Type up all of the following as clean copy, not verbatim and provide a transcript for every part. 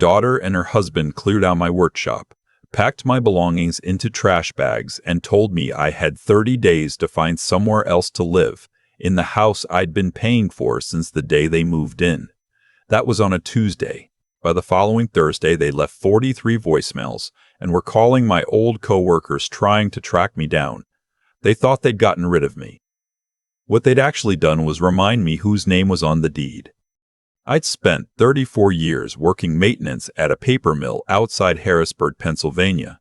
daughter and her husband cleared out my workshop, packed my belongings into trash bags, and told me I had 30 days to find somewhere else to live, in the house I'd been paying for since the day they moved in. That was on a Tuesday. By the following Thursday, they left 43 voicemails and were calling my old coworkers trying to track me down. They thought they'd gotten rid of me. What they'd actually done was remind me whose name was on the deed. I'd spent 34 years working maintenance at a paper mill outside Harrisburg, Pennsylvania.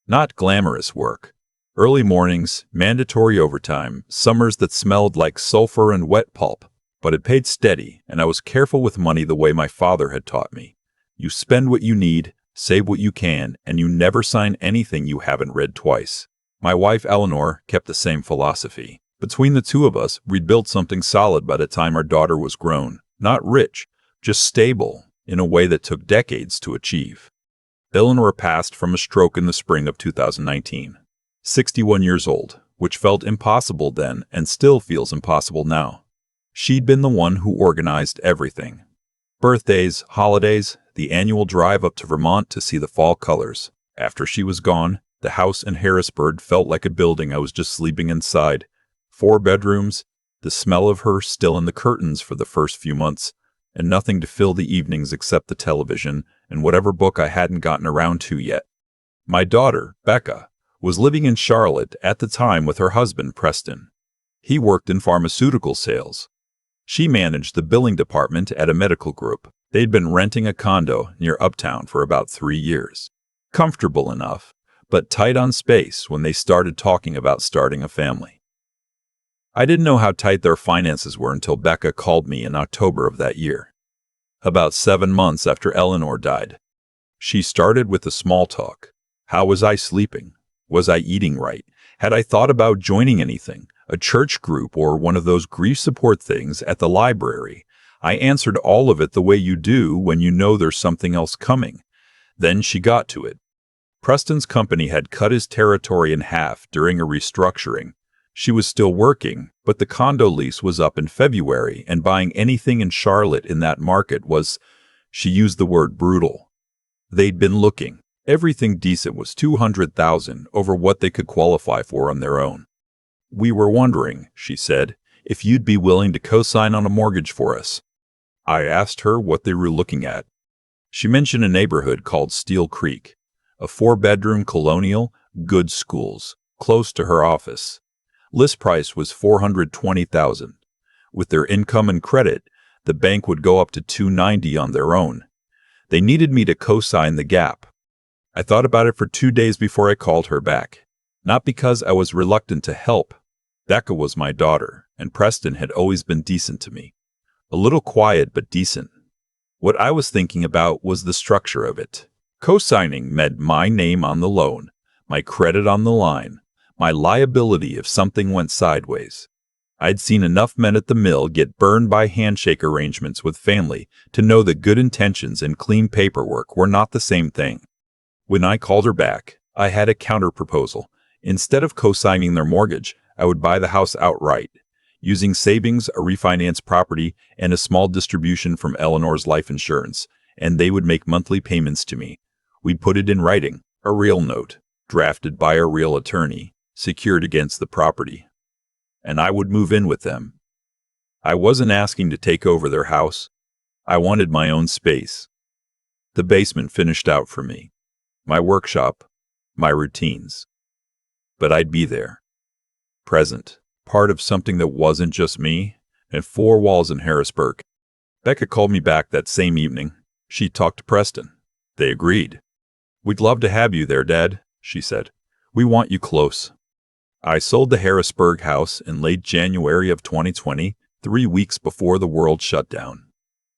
Not glamorous work. Early mornings, mandatory overtime, summers that smelled like sulfur and wet pulp. But it paid steady, and I was careful with money the way my father had taught me. You spend what you need, save what you can, and you never sign anything you haven't read twice. My wife, Eleanor, kept the same philosophy. Between the two of us, we'd built something solid by the time our daughter was grown. Not rich, just stable, in a way that took decades to achieve. Eleanor passed from a stroke in the spring of 2019. 61 years old, which felt impossible then and still feels impossible now. She'd been the one who organized everything. Birthdays, holidays, the annual drive up to Vermont to see the fall colors. After she was gone, the house in Harrisburg felt like a building I was just sleeping inside. 4 bedrooms, the smell of her still in the curtains for the first few months, and nothing to fill the evenings except the television and whatever book I hadn't gotten around to yet. My daughter, Becca, was living in Charlotte at the time with her husband, Preston. He worked in pharmaceutical sales. She managed the billing department at a medical group. They'd been renting a condo near Uptown for about 3 years. Comfortable enough, but tight on space when they started talking about starting a family. I didn't know how tight their finances were until Becca called me in October of that year, about 7 months after Eleanor died. She started with the small talk. How was I sleeping? Was I eating right? Had I thought about joining anything, a church group or one of those grief support things at the library? I answered all of it the way you do when you know there's something else coming. Then she got to it. Preston's company had cut his territory in half during a restructuring. She was still working, but the condo lease was up in February, and buying anything in Charlotte in that market was, she used the word brutal. They'd been looking. Everything decent was $200,000 over what they could qualify for on their own. We were wondering, she said, if you'd be willing to co-sign on a mortgage for us. I asked her what they were looking at. She mentioned a neighborhood called Steel Creek, a 4-bedroom colonial, good schools, close to her office. List price was $420,000. With their income and credit, the bank would go up to $290,000 on their own. They needed me to co-sign the gap. I thought about it for 2 days before I called her back. Not because I was reluctant to help. Becca was my daughter, and Preston had always been decent to me. A little quiet, but decent. What I was thinking about was the structure of it. Co-signing meant my name on the loan, my credit on the line, my liability if something went sideways. I'd seen enough men at the mill get burned by handshake arrangements with family to know that good intentions and clean paperwork were not the same thing. When I called her back, I had a counter-proposal. Instead of co-signing their mortgage, I would buy the house outright, using savings, a refinanced property, and a small distribution from Eleanor's life insurance, and they would make monthly payments to me. We'd put it in writing, a real note, drafted by a real attorney, secured against the property. And I would move in with them. I wasn't asking to take over their house. I wanted my own space. The basement finished out for me. My workshop, my routines. But I'd be there. Present, part of something that wasn't just me, and 4 walls in Harrisburg. Becca called me back that same evening. She talked to Preston. They agreed. We'd love to have you there, Dad, she said. We want you close. I sold the Harrisburg house in late January of 2020, 3 weeks before the world shut down.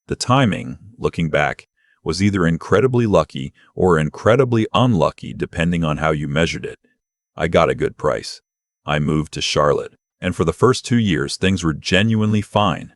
The timing, looking back, was either incredibly lucky or incredibly unlucky depending on how you measured it. I got a good price. I moved to Charlotte, and for the first 2 years things were genuinely fine.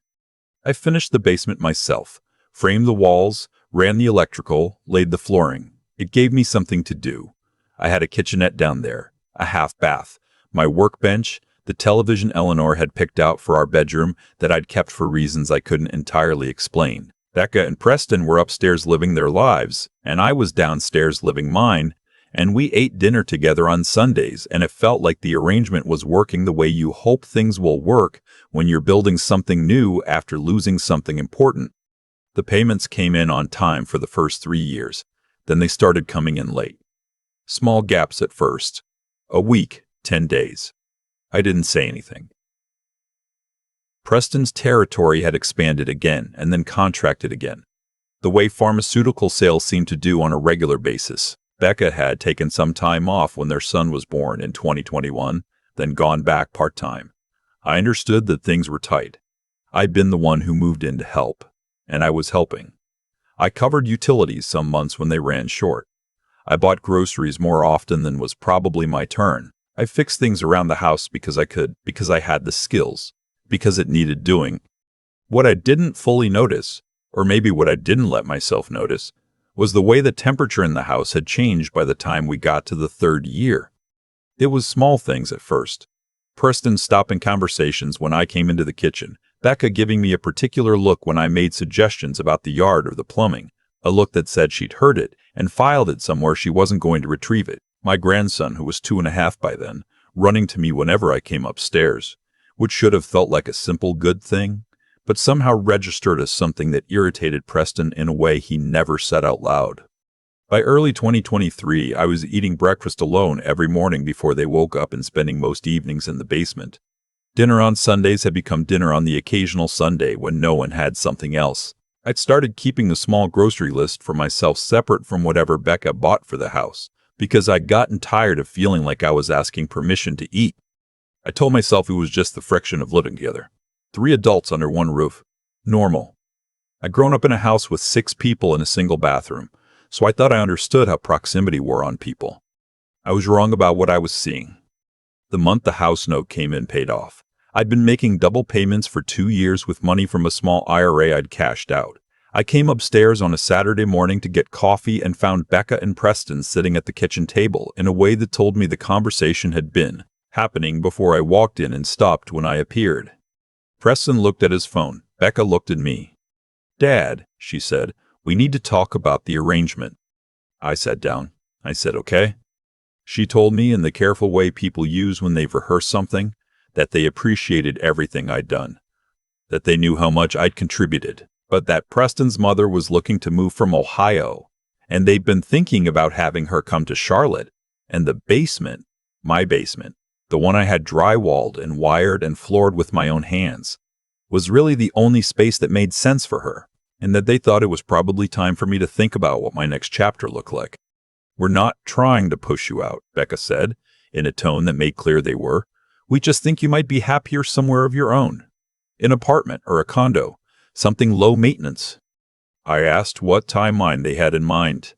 I finished the basement myself, framed the walls, ran the electrical, laid the flooring. It gave me something to do. I had a kitchenette down there, a half bath, my workbench, the television Eleanor had picked out for our bedroom that I'd kept for reasons I couldn't entirely explain, Becca and Preston were upstairs living their lives, and I was downstairs living mine, and we ate dinner together on Sundays, and it felt like the arrangement was working the way you hope things will work when you're building something new after losing something important. The payments came in on time for the first 3 years. Then they started coming in late. Small gaps at first. A week, 10 days. I didn't say anything. Preston's territory had expanded again and then contracted again, the way pharmaceutical sales seem to do on a regular basis. Becca had taken some time off when their son was born in 2021, then gone back part-time. I understood that things were tight. I'd been the one who moved in to help, and I was helping. I covered utilities some months when they ran short. I bought groceries more often than was probably my turn. I fixed things around the house because I could, because I had the skills, because it needed doing. What I didn't fully notice, or maybe what I didn't let myself notice, was the way the temperature in the house had changed by the time we got to the 3rd year. It was small things at first. Preston stopping conversations when I came into the kitchen, Becca giving me a particular look when I made suggestions about the yard or the plumbing, a look that said she'd heard it and filed it somewhere she wasn't going to retrieve it. My grandson, who was 2.5 by then, running to me whenever I came upstairs, which should have felt like a simple good thing, but somehow registered as something that irritated Preston in a way he never said out loud. By early 2023, I was eating breakfast alone every morning before they woke up and spending most evenings in the basement. Dinner on Sundays had become dinner on the occasional Sunday when no one had something else. I'd started keeping the small grocery list for myself separate from whatever Becca bought for the house, because I'd gotten tired of feeling like I was asking permission to eat. I told myself it was just the friction of living together. 3 adults under one roof. Normal. I'd grown up in a house with 6 people in a single bathroom, so I thought I understood how proximity wore on people. I was wrong about what I was seeing. The month the house note came in paid off. I'd been making double payments for 2 years with money from a small IRA I'd cashed out. I came upstairs on a Saturday morning to get coffee and found Becca and Preston sitting at the kitchen table in a way that told me the conversation had been happening before I walked in and stopped when I appeared. Preston looked at his phone. Becca looked at me. "Dad," she said, "we need to talk about the arrangement." I sat down. I said, "Okay." She told me in the careful way people use when they've rehearsed something, that they appreciated everything I'd done, that they knew how much I'd contributed, but that Preston's mother was looking to move from Ohio, and they'd been thinking about having her come to Charlotte, and the basement, my basement, the one I had drywalled and wired and floored with my own hands, was really the only space that made sense for her, and that they thought it was probably time for me to think about what my next chapter looked like. "We're not trying to push you out," Becca said, in a tone that made clear they were. "We just think you might be happier somewhere of your own. An apartment or a condo, something low maintenance." I asked what timeline they had in mind.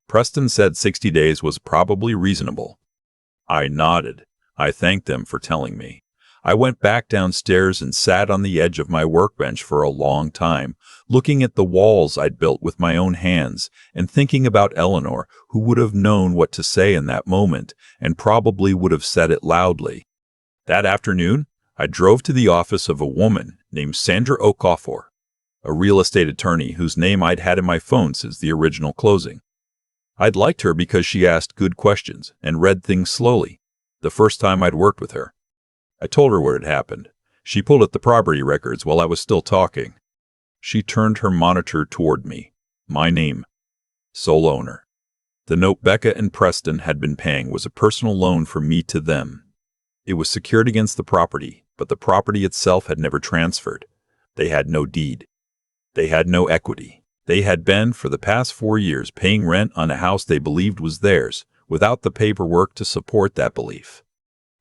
Preston said 60 days was probably reasonable. I nodded. I thanked them for telling me. I went back downstairs and sat on the edge of my workbench for a long time, looking at the walls I'd built with my own hands and thinking about Eleanor, who would have known what to say in that moment and probably would have said it loudly. That afternoon, I drove to the office of a woman named Sandra Okafor, a real estate attorney whose name I'd had in my phone since the original closing. I'd liked her because she asked good questions and read things slowly, the first time I'd worked with her. I told her what had happened. She pulled at the property records while I was still talking. She turned her monitor toward me. My name. Sole owner. The note Becca and Preston had been paying was a personal loan from me to them. It was secured against the property, but the property itself had never transferred. They had no deed. They had no equity. They had been, for the past 4 years, paying rent on a house they believed was theirs, without the paperwork to support that belief.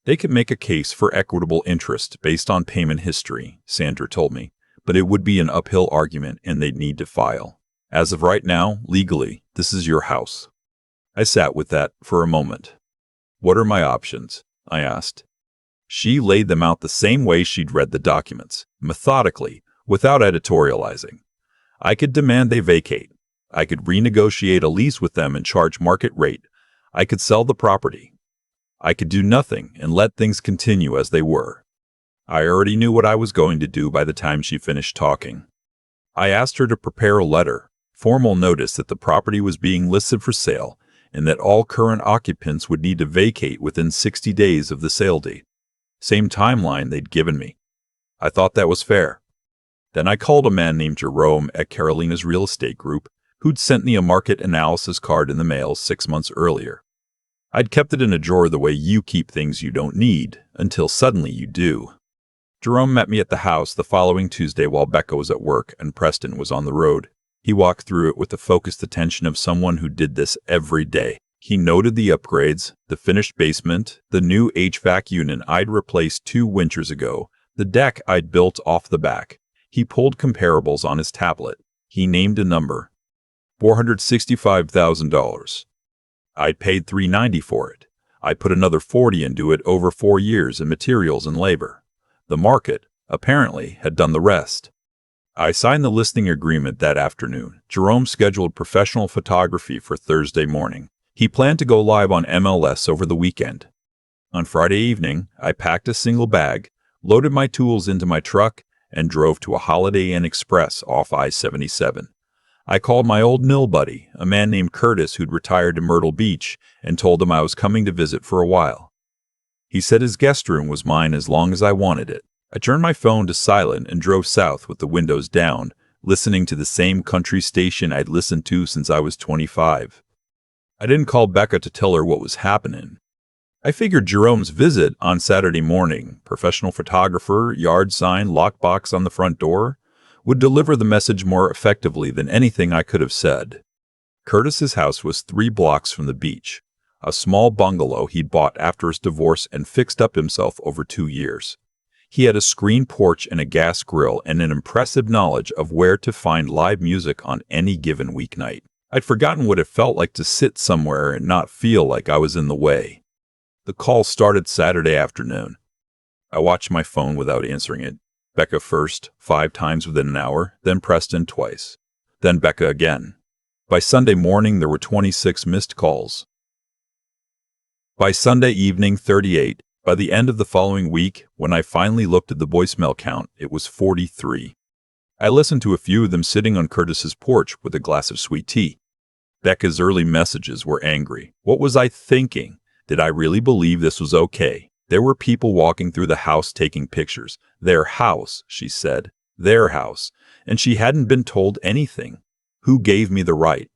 They could make a case for equitable interest based on payment history, Sandra told me, but it would be an uphill argument and they'd need to file. As of right now, legally, this is your house. I sat with that for a moment. "What are my options?" I asked. She laid them out the same way she'd read the documents, methodically, without editorializing. I could demand they vacate. I could renegotiate a lease with them and charge market rate. I could sell the property. I could do nothing and let things continue as they were. I already knew what I was going to do by the time she finished talking. I asked her to prepare a letter, formal notice that the property was being listed for sale and that all current occupants would need to vacate within 60 days of the sale date. Same timeline they'd given me. I thought that was fair. Then I called a man named Jerome at Carolina's Real Estate Group, who'd sent me a market analysis card in the mail 6 months earlier. I'd kept it in a drawer the way you keep things you don't need, until suddenly you do. Jerome met me at the house the following Tuesday while Becca was at work and Preston was on the road. He walked through it with the focused attention of someone who did this every day. He noted the upgrades, the finished basement, the new HVAC unit I'd replaced 2 winters ago, the deck I'd built off the back. He pulled comparables on his tablet. He named a number. $465,000. I'd paid $390 for it. I put another $40 into it over 4 years in materials and labor. The market, apparently, had done the rest. I signed the listing agreement that afternoon. Jerome scheduled professional photography for Thursday morning. He planned to go live on MLS over the weekend. On Friday evening, I packed a single bag, loaded my tools into my truck, and drove to a Holiday Inn Express off I-77. I called my old mill buddy, a man named Curtis who'd retired to Myrtle Beach, and told him I was coming to visit for a while. He said his guest room was mine as long as I wanted it. I turned my phone to silent and drove south with the windows down, listening to the same country station I'd listened to since I was 25. I didn't call Becca to tell her what was happening. I figured Jerome's visit on Saturday morning, professional photographer, yard sign, lockbox on the front door, would deliver the message more effectively than anything I could have said. Curtis's house was 3 blocks from the beach, a small bungalow he'd bought after his divorce and fixed up himself over 2 years. He had a screen porch and a gas grill and an impressive knowledge of where to find live music on any given weeknight. I'd forgotten what it felt like to sit somewhere and not feel like I was in the way. The call started Saturday afternoon. I watched my phone without answering it. Becca first, 5 times within an hour, then Preston twice. Then Becca again. By Sunday morning, there were 26 missed calls. By Sunday evening, 38. By the end of the following week, when I finally looked at the voicemail count, it was 43. I listened to a few of them sitting on Curtis's porch with a glass of sweet tea. Becca's early messages were angry. What was I thinking? Did I really believe this was okay? There were people walking through the house taking pictures. Their house, she said. Their house. And she hadn't been told anything. Who gave me the right?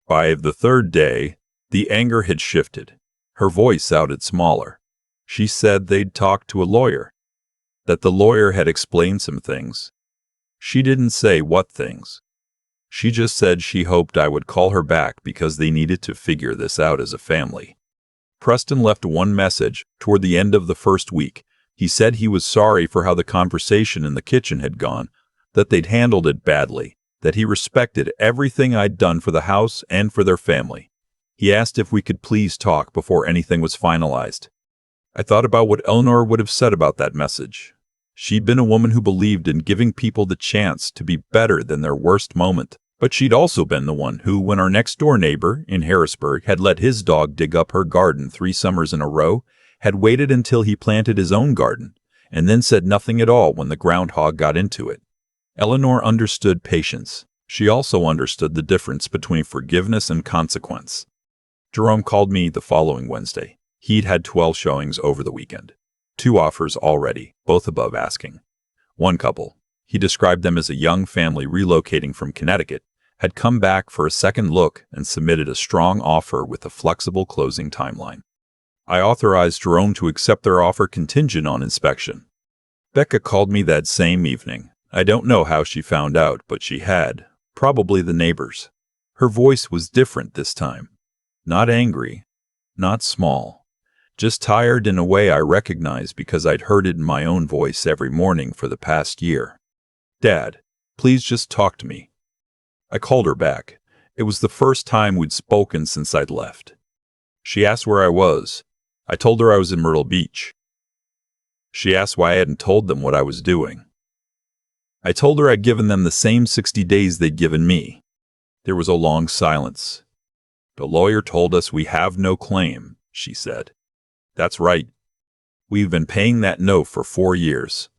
By the 3rd day, the anger had shifted. Her voice sounded smaller. She said they'd talked to a lawyer, that the lawyer had explained some things. She didn't say what things. She just said she hoped I would call her back because they needed to figure this out as a family. Preston left one message toward the end of the first week. He said he was sorry for how the conversation in the kitchen had gone, that they'd handled it badly, that he respected everything I'd done for the house and for their family. He asked if we could please talk before anything was finalized. I thought about what Eleanor would have said about that message. She'd been a woman who believed in giving people the chance to be better than their worst moment. But she'd also been the one who, when our next-door neighbor in Harrisburg had let his dog dig up her garden 3 summers in a row, had waited until he planted his own garden, and then said nothing at all when the groundhog got into it. Eleanor understood patience. She also understood the difference between forgiveness and consequence. Jerome called me the following Wednesday. He'd had 12 showings over the weekend. 2 offers already, both above asking. One couple, he described them as a young family relocating from Connecticut, had come back for a second look and submitted a strong offer with a flexible closing timeline. I authorized Jerome to accept their offer contingent on inspection. Becca called me that same evening. I don't know how she found out, but she had. Probably the neighbors. Her voice was different this time. Not angry. Not small. Just tired in a way I recognized because I'd heard it in my own voice every morning for the past year. Dad, please just talk to me. I called her back. It was the first time we'd spoken since I'd left. She asked where I was. I told her I was in Myrtle Beach. She asked why I hadn't told them what I was doing. I told her I'd given them the same 60 days they'd given me. There was a long silence. The lawyer told us we have no claim, she said. That's right. We've been paying that note for 4 years.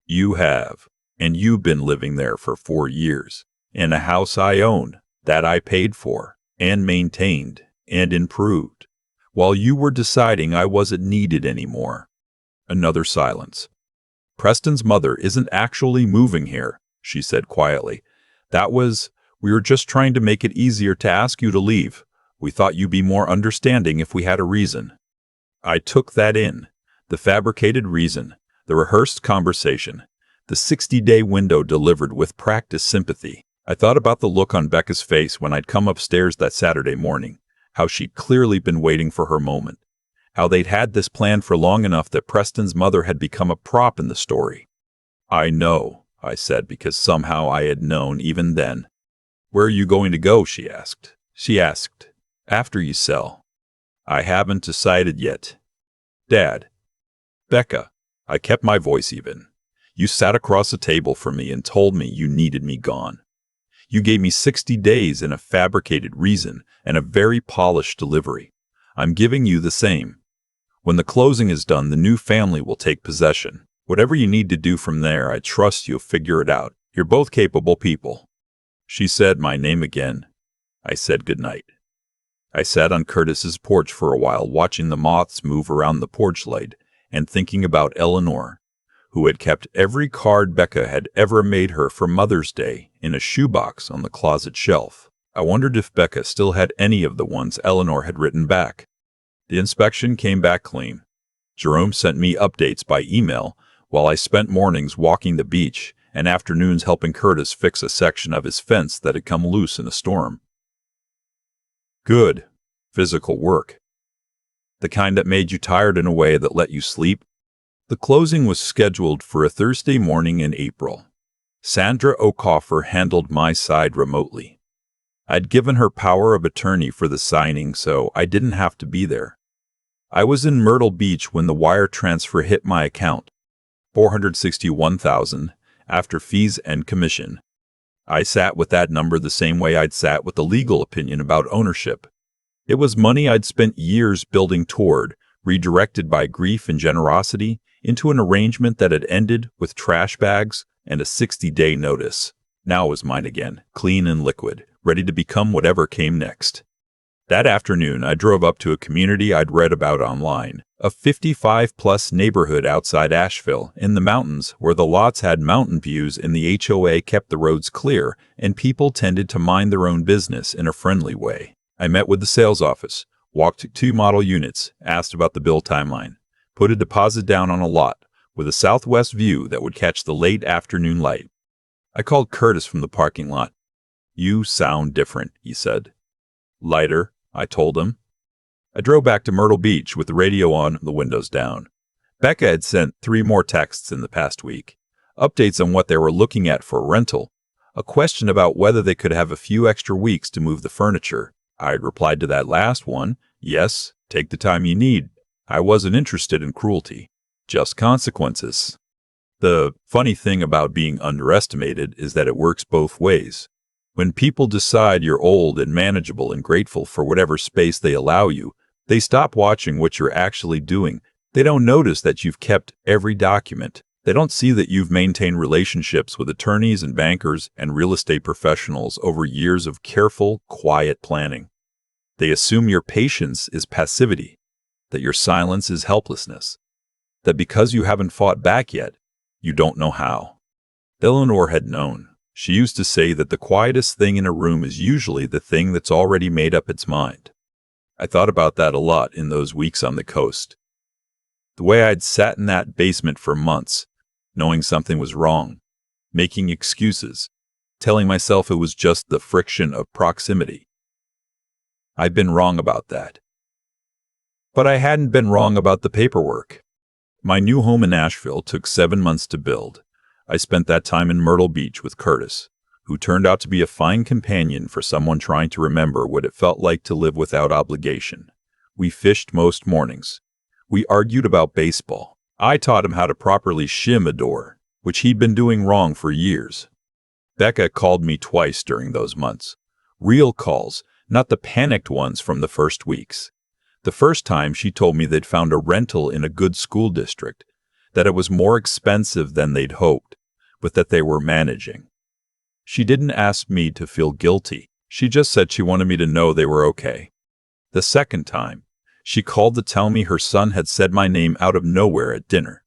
You have. And you've been living there for 4 years, in a house I own, that I paid for, and maintained, and improved, while you were deciding I wasn't needed anymore." Another silence. "Preston's mother isn't actually moving here," she said quietly. We were just trying to make it easier to ask you to leave. We thought you'd be more understanding if we had a reason." I took that in. The fabricated reason, the rehearsed conversation, the 60-day window delivered with practiced sympathy. I thought about the look on Becca's face when I'd come upstairs that Saturday morning, how she'd clearly been waiting for her moment, how they'd had this plan for long enough that Preston's mother had become a prop in the story. "I know," I said, because somehow I had known even then. "Where are you going to go?" she asked. "After you sell." "I haven't decided yet." "Dad." "Becca." I kept my voice even. "You sat across the table from me and told me you needed me gone. You gave me 60 days and a fabricated reason and a very polished delivery. I'm giving you the same. When the closing is done, the new family will take possession. Whatever you need to do from there, I trust you'll figure it out. You're both capable people." She said my name again. I said goodnight. I sat on Curtis's porch for a while, watching the moths move around the porch light and thinking about Eleanor, who had kept every card Becca had ever made her for Mother's Day in a shoebox on the closet shelf. I wondered if Becca still had any of the ones Eleanor had written back. The inspection came back clean. Jerome sent me updates by email, while I spent mornings walking the beach and afternoons helping Curtis fix a section of his fence that had come loose in a storm. Good, physical work. The kind that made you tired in a way that let you sleep. The closing was scheduled for a Thursday morning in April. Sandra O'Coffer handled my side remotely. I'd given her power of attorney for the signing, so I didn't have to be there. I was in Myrtle Beach when the wire transfer hit my account, $461,000 after fees and commission. I sat with that number the same way I'd sat with the legal opinion about ownership. It was money I'd spent years building toward, redirected by grief and generosity into an arrangement that had ended with trash bags and a 60-day notice. Now it was mine again, clean and liquid, ready to become whatever came next. That afternoon, I drove up to a community I'd read about online, a 55-plus neighborhood outside Asheville in the mountains where the lots had mountain views and the HOA kept the roads clear and people tended to mind their own business in a friendly way. I met with the sales office, walked 2 model units, asked about the bill timeline, put a deposit down on a lot with a southwest view that would catch the late afternoon light. I called Curtis from the parking lot. "You sound different," he said. "Lighter," I told him. I drove back to Myrtle Beach with the radio on, the windows down. Becca had sent 3 more texts in the past week. Updates on what they were looking at for a rental. A question about whether they could have a few extra weeks to move the furniture. I had replied to that last one, "Yes, take the time you need." I wasn't interested in cruelty, just consequences. The funny thing about being underestimated is that it works both ways. When people decide you're old and manageable and grateful for whatever space they allow you, they stop watching what you're actually doing. They don't notice that you've kept every document. They don't see that you've maintained relationships with attorneys and bankers and real estate professionals over years of careful, quiet planning. They assume your patience is passivity, that your silence is helplessness, that because you haven't fought back yet, you don't know how. Eleanor had known. She used to say that the quietest thing in a room is usually the thing that's already made up its mind. I thought about that a lot in those weeks on the coast. The way I'd sat in that basement for months, knowing something was wrong, making excuses, telling myself it was just the friction of proximity. I'd been wrong about that. But I hadn't been wrong about the paperwork. My new home in Asheville took 7 months to build. I spent that time in Myrtle Beach with Curtis, who turned out to be a fine companion for someone trying to remember what it felt like to live without obligation. We fished most mornings. We argued about baseball. I taught him how to properly shim a door, which he'd been doing wrong for years. Becca called me twice during those months. Real calls, not the panicked ones from the first weeks. The first time she told me they'd found a rental in a good school district, that it was more expensive than they'd hoped, but that they were managing. She didn't ask me to feel guilty. She just said she wanted me to know they were okay. The second time, she called to tell me her son had said my name out of nowhere at dinner.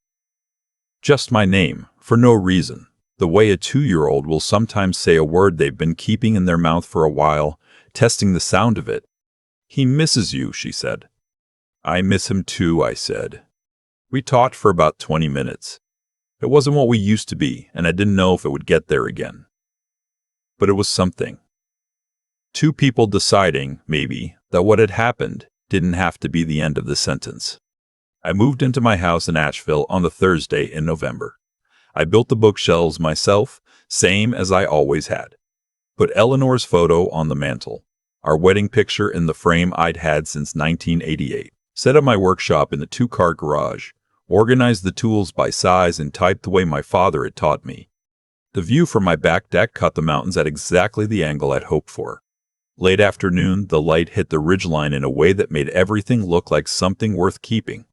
Just my name, for no reason, the way a 2-year-old will sometimes say a word they've been keeping in their mouth for a while, testing the sound of it. "He misses you," she said. "I miss him too," I said. We talked for about 20 minutes. It wasn't what we used to be, and I didn't know if it would get there again. But it was something. Two people deciding, maybe, that what had happened didn't have to be the end of the sentence. I moved into my house in Asheville on the Thursday in November. I built the bookshelves myself, same as I always had. Put Eleanor's photo on the mantle, our wedding picture in the frame I'd had since 1988. Set up my workshop in the 2-car garage, organized the tools by size and typed the way my father had taught me. The view from my back deck cut the mountains at exactly the angle I'd hoped for. Late afternoon, the light hit the ridgeline in a way that made everything look like something worth keeping.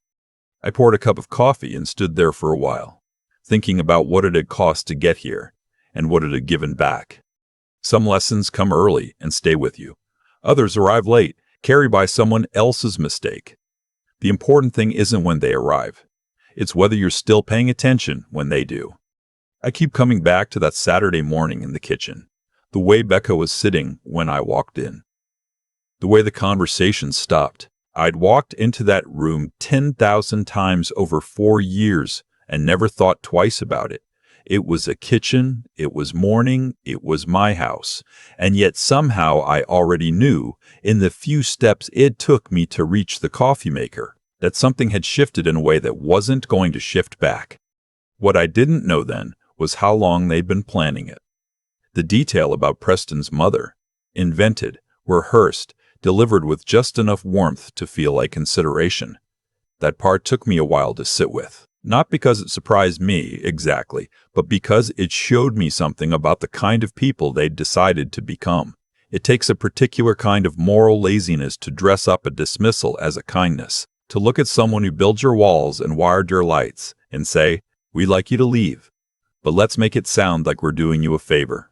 I poured a cup of coffee and stood there for a while, thinking about what it had cost to get here and what it had given back. Some lessons come early and stay with you. Others arrive late, carried by someone else's mistake. The important thing isn't when they arrive. It's whether you're still paying attention when they do. I keep coming back to that Saturday morning in the kitchen, the way Becca was sitting when I walked in, the way the conversation stopped. I'd walked into that room 10,000 times over 4 years and never thought twice about it. It was a kitchen, it was morning, it was my house, and yet somehow I already knew, in the few steps it took me to reach the coffee maker, that something had shifted in a way that wasn't going to shift back. What I didn't know then was how long they'd been planning it. The detail about Preston's mother, invented, rehearsed, delivered with just enough warmth to feel like consideration. That part took me a while to sit with. Not because it surprised me, exactly, but because it showed me something about the kind of people they'd decided to become. It takes a particular kind of moral laziness to dress up a dismissal as a kindness, to look at someone who built your walls and wired your lights and say, "We'd like you to leave, but let's make it sound like we're doing you a favor."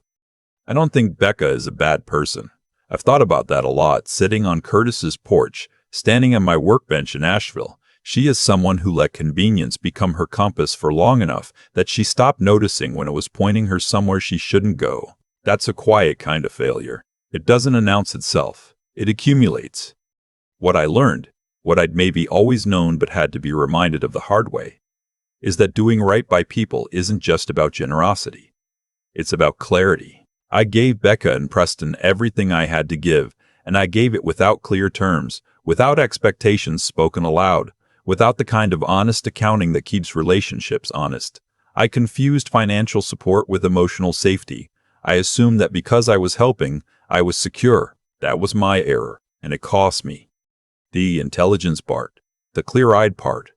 I don't think Becca is a bad person. I've thought about that a lot, sitting on Curtis's porch, standing on my workbench in Asheville. She is someone who let convenience become her compass for long enough that she stopped noticing when it was pointing her somewhere she shouldn't go. That's a quiet kind of failure. It doesn't announce itself. It accumulates. What I learned, what I'd maybe always known but had to be reminded of the hard way, is that doing right by people isn't just about generosity. It's about clarity. I gave Becca and Preston everything I had to give, and I gave it without clear terms, without expectations spoken aloud, without the kind of honest accounting that keeps relationships honest. I confused financial support with emotional safety. I assumed that because I was helping, I was secure. That was my error, and it cost me. The intelligence part, the clear-eyed part,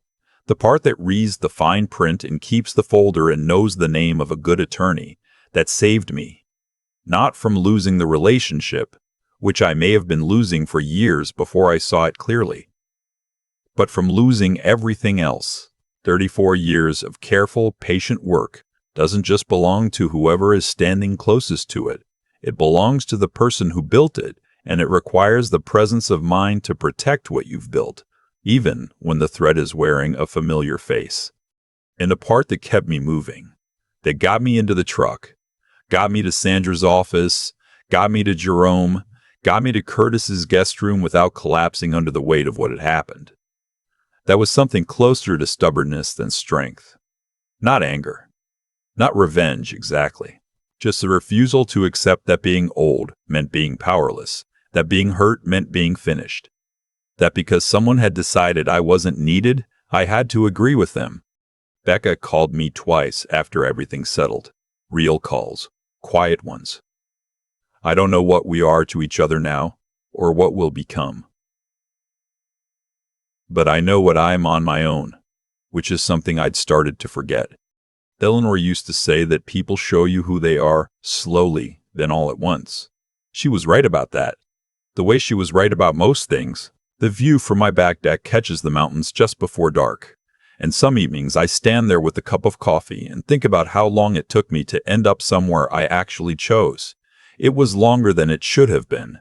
the part that reads the fine print and keeps the folder and knows the name of a good attorney, that saved me. Not from losing the relationship, which I may have been losing for years before I saw it clearly, but from losing everything else. 34 years of careful, patient work doesn't just belong to whoever is standing closest to it. It belongs to the person who built it, and it requires the presence of mind to protect what you've built, even when the threat is wearing a familiar face. And the part that kept me moving, that got me into the truck, got me to Sandra's office, got me to Jerome, got me to Curtis's guest room without collapsing under the weight of what had happened. That was something closer to stubbornness than strength. Not anger. Not revenge, exactly. Just the refusal to accept that being old meant being powerless, that being hurt meant being finished. That because someone had decided I wasn't needed, I had to agree with them. Becca called me twice after everything settled. Real calls. Quiet ones. I don't know what we are to each other now, or what we'll become. But I know what I am on my own, which is something I'd started to forget. Eleanor used to say that people show you who they are slowly, then all at once. She was right about that. The way she was right about most things. The view from my back deck catches the mountains just before dark, And some evenings I stand there with a cup of coffee and think about how long it took me to end up somewhere I actually chose. It was longer than it should have been.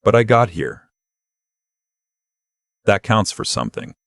But I got here. That counts for something.